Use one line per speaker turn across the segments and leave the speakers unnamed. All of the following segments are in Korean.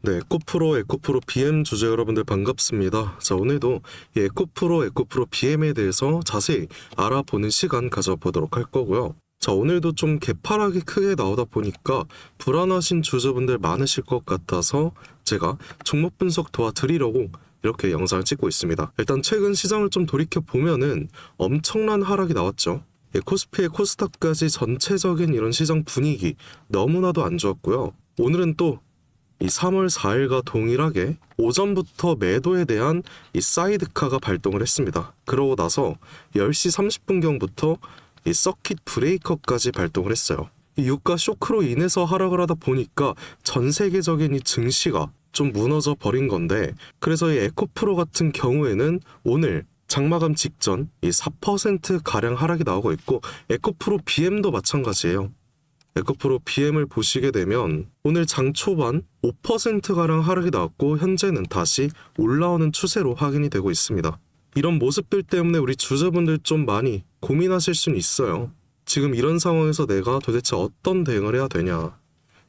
네, 에코프로 BM 주주 여러분들 반갑습니다. 자, 오늘도 이 에코프로 BM에 대해서 자세히 알아보는 시간 가져보도록 할 거고요. 자, 오늘도 좀 개파락이 크게 나오다 보니까 불안하신 주주분들 많으실 것 같아서 제가 종목 분석 도와드리려고 이렇게 영상을 찍고 있습니다. 일단 최근 시장을 좀 돌이켜보면은 엄청난 하락이 나왔죠. 코스피의 코스닥까지 전체적인 이런 시장 분위기 너무나도 안 좋았고요. 오늘은 또 이 3월 4일과 동일하게 오전부터 매도에 대한 이 사이드카가 발동을 했습니다. 그러고 나서 10시 30분경부터 이 서킷 브레이커까지 발동을 했어요. 이 유가 쇼크로 인해서 하락을 하다 보니까 전 세계적인 이 증시가 좀 무너져 버린 건데, 그래서 이 에코프로 같은 경우에는 오늘 장마감 직전 이 4% 가량 하락이 나오고 있고, 에코프로 BM도 마찬가지예요. 에코프로 BM을 보시게 되면 오늘 장 초반 5%가량 하락이 나왔고 현재는 다시 올라오는 추세로 확인이 되고 있습니다. 이런 모습들 때문에 우리 주주분들 좀 많이 고민하실 수는 있어요. 지금 이런 상황에서 내가 도대체 어떤 대응을 해야 되냐,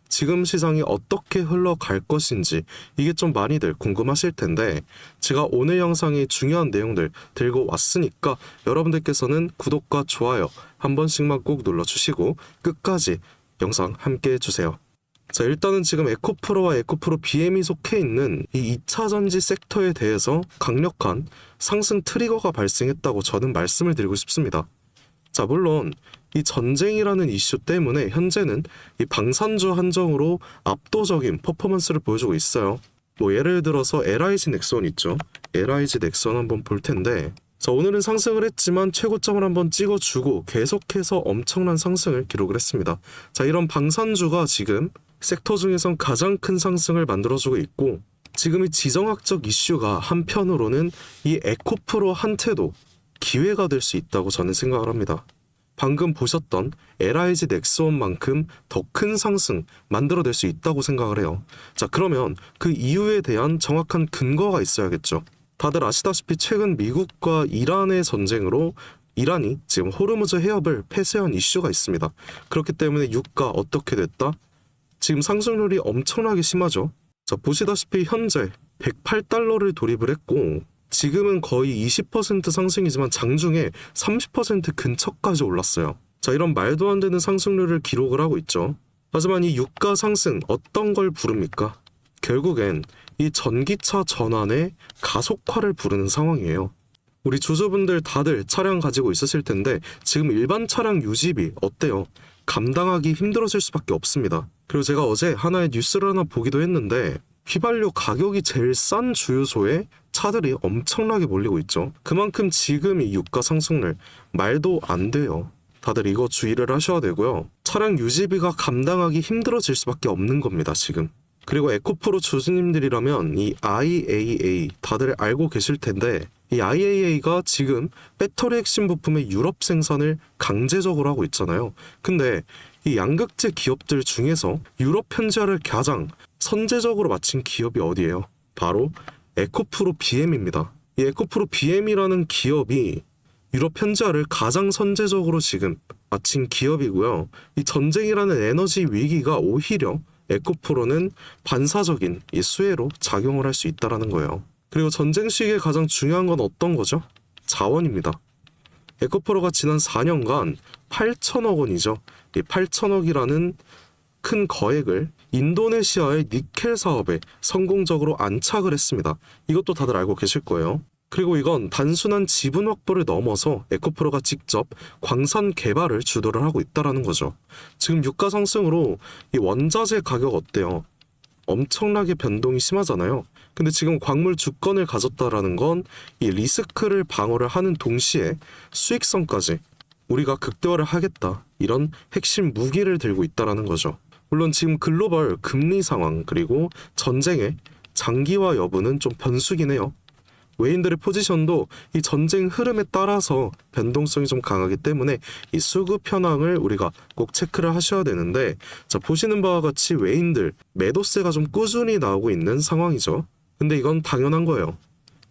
지금 시장이 어떻게 흘러갈 것인지 이게 좀 많이들 궁금하실 텐데, 제가 오늘 영상에 중요한 내용들 들고 왔으니까 여러분들께서는 구독과 좋아요 한 번씩만 꼭 눌러주시고 끝까지 영상 함께 해주세요. 자, 일단은 지금 에코프로와 에코프로 BM이 속해 있는 이 2차전지 섹터에 대해서 강력한 상승 트리거가 발생했다고 저는 말씀을 드리고 싶습니다. 자, 물론 이 전쟁이라는 이슈 때문에 현재는 이 방산주 한정으로 압도적인 퍼포먼스를 보여주고 있어요. 뭐 예를 들어서 LIG 넥선 있죠. LIG 넥선 한번 볼 텐데, 자, 오늘은 상승을 했지만 최고점을 한번 찍어주고 계속해서 엄청난 상승을 기록을 했습니다. 자, 이런 방산주가 지금 섹터 중에선 가장 큰 상승을 만들어주고 있고, 지금 이 지정학적 이슈가 한편으로는 이 에코프로한테도 기회가 될 수 있다고 저는 생각을 합니다. 방금 보셨던 LIG 넥스원만큼 더 큰 상승 만들어낼 수 있다고 생각을 해요. 자, 그러면 그 이유에 대한 정확한 근거가 있어야겠죠. 다들 아시다시피 최근 미국과 이란의 전쟁으로 이란이 지금 호르무즈 해협을 폐쇄한 이슈가 있습니다. 그렇기 때문에 유가 어떻게 됐다? 지금 상승률이 엄청나게 심하죠. 자, 보시다시피 현재 108달러를 돌입을 했고, 지금은 거의 20% 상승이지만 장중에 30% 근처까지 올랐어요. 자, 이런 말도 안 되는 상승률을 기록을 하고 있죠. 하지만 이 유가 상승 어떤 걸 부릅니까? 결국엔 이 전기차 전환의 가속화를 부르는 상황이에요. 우리 주주분들 다들 차량 가지고 있으실 텐데 지금 일반 차량 유지비 어때요? 감당하기 힘들어질 수밖에 없습니다. 그리고 제가 어제 하나의 뉴스를 하나 보기도 했는데, 휘발유 가격이 제일 싼 주유소에 차들이 엄청나게 몰리고 있죠. 그만큼 지금 이 유가 상승률 말도 안 돼요. 다들 이거 주의를 하셔야 되고요. 차량 유지비가 감당하기 힘들어질 수밖에 없는 겁니다, 지금. 그리고 에코프로 주주님들이라면 이 IAA 다들 알고 계실 텐데, 이 IAA가 지금 배터리 핵심 부품의 유럽 생산을 강제적으로 하고 있잖아요. 근데 이 양극재 기업들 중에서 유럽 현지화를 가장 선제적으로 마친 기업이 어디예요? 바로 에코프로 BM입니다. 이 에코프로 BM이라는 기업이 유럽 현지화를 가장 선제적으로 지금 마친 기업이고요. 이 전쟁이라는 에너지 위기가 오히려 에코프로는 반사적인 이 수혜로 작용을 할 수 있다는 거예요. 그리고 전쟁 시기에 가장 중요한 건 어떤 거죠? 자원입니다. 에코프로가 지난 4년간 8천억 원이죠. 이 8천억이라는 큰 거액을 인도네시아의 니켈 사업에 성공적으로 안착을 했습니다. 이것도 다들 알고 계실 거예요. 그리고 이건 단순한 지분 확보를 넘어서 에코프로가 직접 광산 개발을 주도를 하고 있다는 거죠. 지금 유가 상승으로 이 원자재 가격 어때요? 엄청나게 변동이 심하잖아요. 근데 지금 광물 주권을 가졌다라는 건 이 리스크를 방어를 하는 동시에 수익성까지 우리가 극대화를 하겠다, 이런 핵심 무기를 들고 있다는 거죠. 물론 지금 글로벌 금리 상황 그리고 전쟁의 장기화 여부는 좀 변수긴 해요. 외인들의 포지션도 이 전쟁 흐름에 따라서 변동성이 좀 강하기 때문에 이 수급 현황을 우리가 꼭 체크를 하셔야 되는데, 자, 보시는 바와 같이 외인들 매도세가 좀 꾸준히 나오고 있는 상황이죠. 근데 이건 당연한 거예요.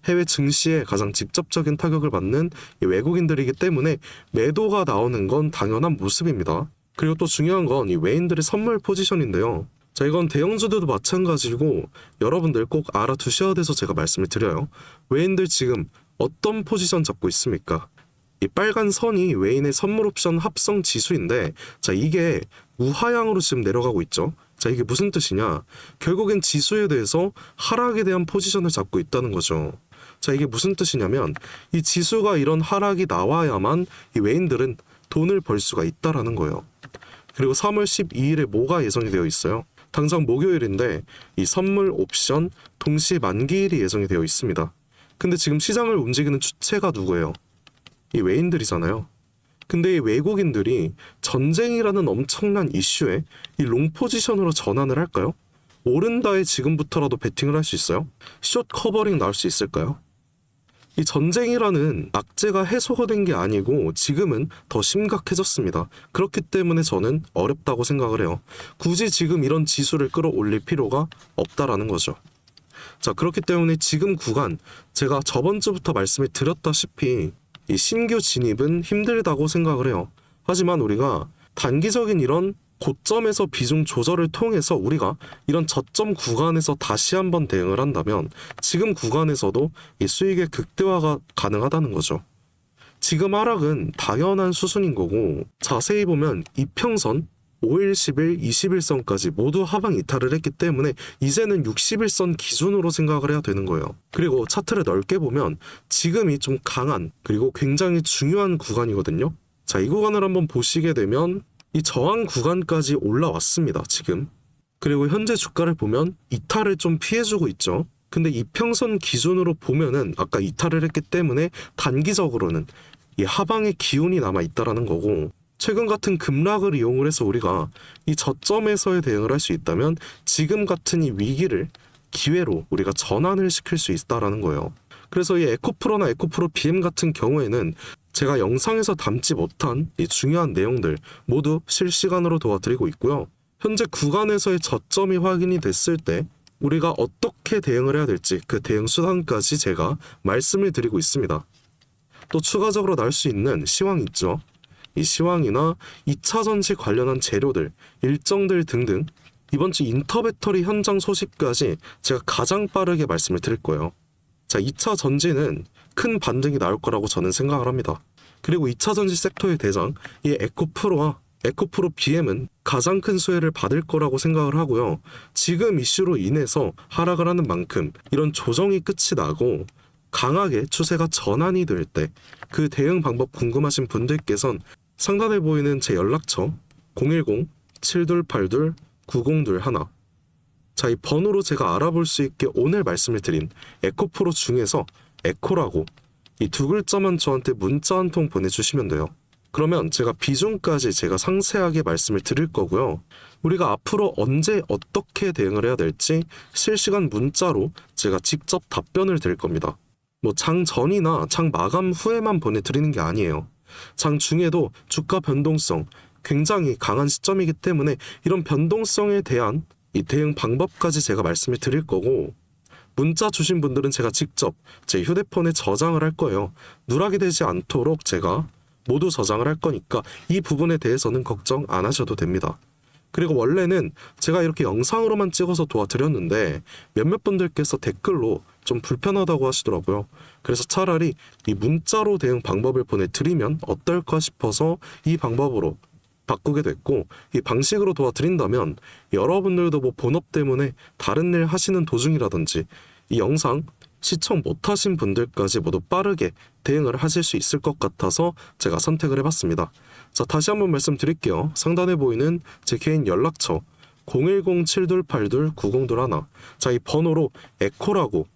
해외 증시에 가장 직접적인 타격을 받는 이 외국인들이기 때문에 매도가 나오는 건 당연한 모습입니다. 그리고 또 중요한 건 이 외인들의 선물 포지션인데요. 자, 이건 대형주들도 마찬가지고 여러분들 꼭 알아두셔야 돼서 제가 말씀을 드려요. 외인들 지금 어떤 포지션 잡고 있습니까? 이 빨간 선이 외인의 선물 옵션 합성 지수인데, 자, 이게 우하향으로 지금 내려가고 있죠. 자, 이게 무슨 뜻이냐? 결국엔 지수에 대해서 하락에 대한 포지션을 잡고 있다는 거죠. 자, 이게 무슨 뜻이냐면 이 지수가 이런 하락이 나와야만 이 외인들은 돈을 벌 수가 있다라는 거예요. 그리고 3월 12일에 뭐가 예정이 되어 있어요? 당장 목요일인데 이 선물 옵션 동시 만기일이 예정이 되어 있습니다. 근데 지금 시장을 움직이는 주체가 누구예요? 이 외인들이잖아요. 근데 이 외국인들이 전쟁이라는 엄청난 이슈에 이 롱 포지션으로 전환을 할까요? 오른다에 지금부터라도 베팅을 할 수 있어요? 숏 커버링 나올 수 있을까요? 이 전쟁이라는 악재가 해소가 된 게 아니고 지금은 더 심각해졌습니다. 그렇기 때문에 저는 어렵다고 생각을 해요. 굳이 지금 이런 지수를 끌어올릴 필요가 없다라는 거죠. 자, 그렇기 때문에 지금 구간, 제가 저번 주부터 말씀을 드렸다시피 이 신규 진입은 힘들다고 생각을 해요. 하지만 우리가 단기적인 이런 고점에서 비중 조절을 통해서 우리가 이런 저점 구간에서 다시 한번 대응을 한다면 지금 구간에서도 이 수익의 극대화가 가능하다는 거죠. 지금 하락은 당연한 수순인 거고, 자세히 보면 이평선 5일, 10일, 21선까지 모두 하방 이탈을 했기 때문에 이제는 60일선 기준으로 생각을 해야 되는 거예요. 그리고 차트를 넓게 보면 지금이 좀 강한, 그리고 굉장히 중요한 구간이거든요. 자, 이 구간을 한번 보시게 되면 이 저항 구간까지 올라왔습니다, 지금. 그리고 현재 주가를 보면 이탈을 좀 피해주고 있죠. 근데 이평선 기준으로 보면은 아까 이탈을 했기 때문에 단기적으로는 이 하방의 기운이 남아 있다라는 거고, 최근 같은 급락을 이용을 해서 우리가 이 저점에서의 대응을 할 수 있다면 지금 같은 이 위기를 기회로 우리가 전환을 시킬 수 있다라는 거예요. 그래서 이 에코프로나 에코프로 BM 같은 경우에는 제가 영상에서 담지 못한 이 중요한 내용들 모두 실시간으로 도와드리고 있고요. 현재 구간에서의 저점이 확인이 됐을 때 우리가 어떻게 대응을 해야 될지 그 대응 수단까지 제가 말씀을 드리고 있습니다. 또 추가적으로 나올 수 있는 시황 있죠. 이 시황이나 2차 전지 관련한 재료들, 일정들 등등 이번 주 인터배터리 현장 소식까지 제가 가장 빠르게 말씀을 드릴 거예요. 자, 2차 전지는 큰 반등이 나올 거라고 저는 생각을 합니다. 그리고 2차 전지 섹터의 대장, 이 에코프로와 에코프로 BM은 가장 큰 수혜를 받을 거라고 생각을 하고요. 지금 이슈로 인해서 하락을 하는 만큼 이런 조정이 끝이 나고 강하게 추세가 전환이 될 때 그 대응 방법 궁금하신 분들께선 상단에 보이는 제 연락처 010-7282-9021. 자, 이 번호로 제가 알아볼 수 있게 오늘 말씀을 드린 에코프로 중에서 에코라고 이 두 글자만 저한테 문자 한 통 보내주시면 돼요. 그러면 제가 비중까지 제가 상세하게 말씀을 드릴 거고요. 우리가 앞으로 언제 어떻게 대응을 해야 될지 실시간 문자로 제가 직접 답변을 드릴 겁니다. 뭐 장 전이나 장 마감 후에만 보내드리는 게 아니에요. 장 중에도 주가 변동성 굉장히 강한 시점이기 때문에 이런 변동성에 대한 이 대응 방법까지 제가 말씀을 드릴 거고, 문자 주신 분들은 제가 직접 제 휴대폰에 저장을 할 거예요. 누락이 되지 않도록 제가 모두 저장을 할 거니까 이 부분에 대해서는 걱정 안 하셔도 됩니다. 그리고 원래는 제가 이렇게 영상으로만 찍어서 도와드렸는데 몇몇 분들께서 댓글로 좀 불편하다고 하시더라고요. 그래서 차라리 이 문자로 대응 방법을 보내드리면 어떨까 싶어서 이 방법으로 바꾸게 됐고, 이 방식으로 도와드린다면 여러분들도 뭐 본업 때문에 다른 일 하시는 도중이라든지 이 영상 시청 못하신 분들까지 모두 빠르게 대응을 하실 수 있을 것 같아서 제가 선택을 해봤습니다. 자, 다시 한번 말씀드릴게요. 상단에 보이는 제 개인 연락처 010-7282-9021. 자, 이 번호로 에코라고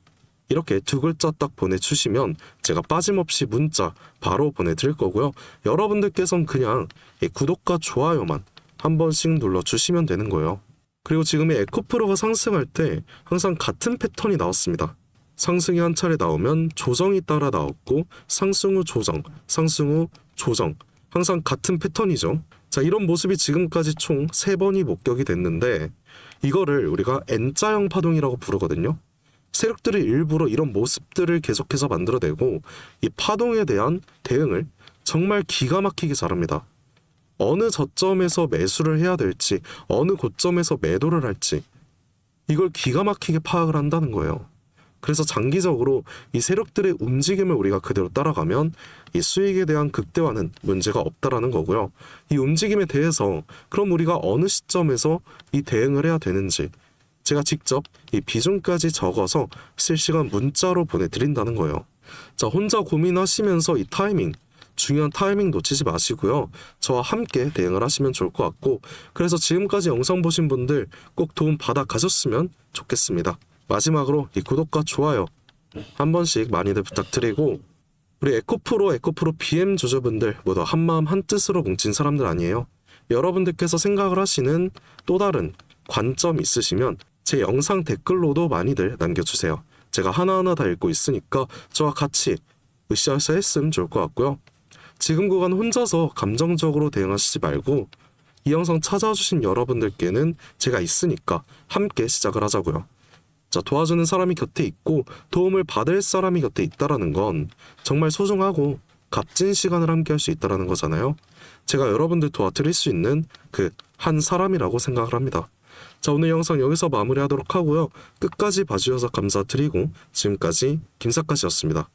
이렇게 두 글자 딱 보내주시면 제가 빠짐없이 문자 바로 보내드릴 거고요. 여러분들께서는 그냥 구독과 좋아요만 한 번씩 눌러주시면 되는 거예요. 그리고 지금 이 에코프로가 상승할 때 항상 같은 패턴이 나왔습니다. 상승이 한 차례 나오면 조정이 따라 나왔고, 상승 후 조정, 상승 후 조정, 항상 같은 패턴이죠. 자, 이런 모습이 지금까지 총 3번이 목격이 됐는데 이거를 우리가 N자형 파동이라고 부르거든요. 세력들이 일부러 이런 모습들을 계속해서 만들어내고 이 파동에 대한 대응을 정말 기가 막히게 잘합니다. 어느 저점에서 매수를 해야 될지, 어느 고점에서 매도를 할지, 이걸 기가 막히게 파악을 한다는 거예요. 그래서 장기적으로 이 세력들의 움직임을 우리가 그대로 따라가면 이 수익에 대한 극대화는 문제가 없다라는 거고요. 이 움직임에 대해서 그럼 우리가 어느 시점에서 이 대응을 해야 되는지 제가 직접 이 비중까지 적어서 실시간 문자로 보내드린다는 거예요. 자, 혼자 고민하시면서 이 타이밍, 중요한 타이밍 놓치지 마시고요. 저와 함께 대응을 하시면 좋을 것 같고, 그래서 지금까지 영상 보신 분들 꼭 도움 받아 가셨으면 좋겠습니다. 마지막으로 이 구독과 좋아요 한 번씩 많이들 부탁드리고, 우리 에코프로 BM 주주분들 모두 한마음 한뜻으로 뭉친 사람들 아니에요? 여러분들께서 생각을 하시는 또 다른 관점 있으시면 제 영상 댓글로도 많이들 남겨주세요. 제가 하나하나 다 읽고 있으니까 저와 같이 으쌰으쌰 했으면 좋을 것 같고요. 지금 구간 혼자서 감정적으로 대응하시지 말고 이 영상 찾아주신 여러분들께는 제가 있으니까 함께 시작을 하자고요. 자, 도와주는 사람이 곁에 있고 도움을 받을 사람이 곁에 있다라는 건 정말 소중하고 값진 시간을 함께 할 수 있다라는 거잖아요. 제가 여러분들 도와드릴 수 있는 그 한 사람이라고 생각을 합니다. 자, 오늘 영상 여기서 마무리하도록 하고요. 끝까지 봐주셔서 감사드리고 지금까지 김사까지였습니다.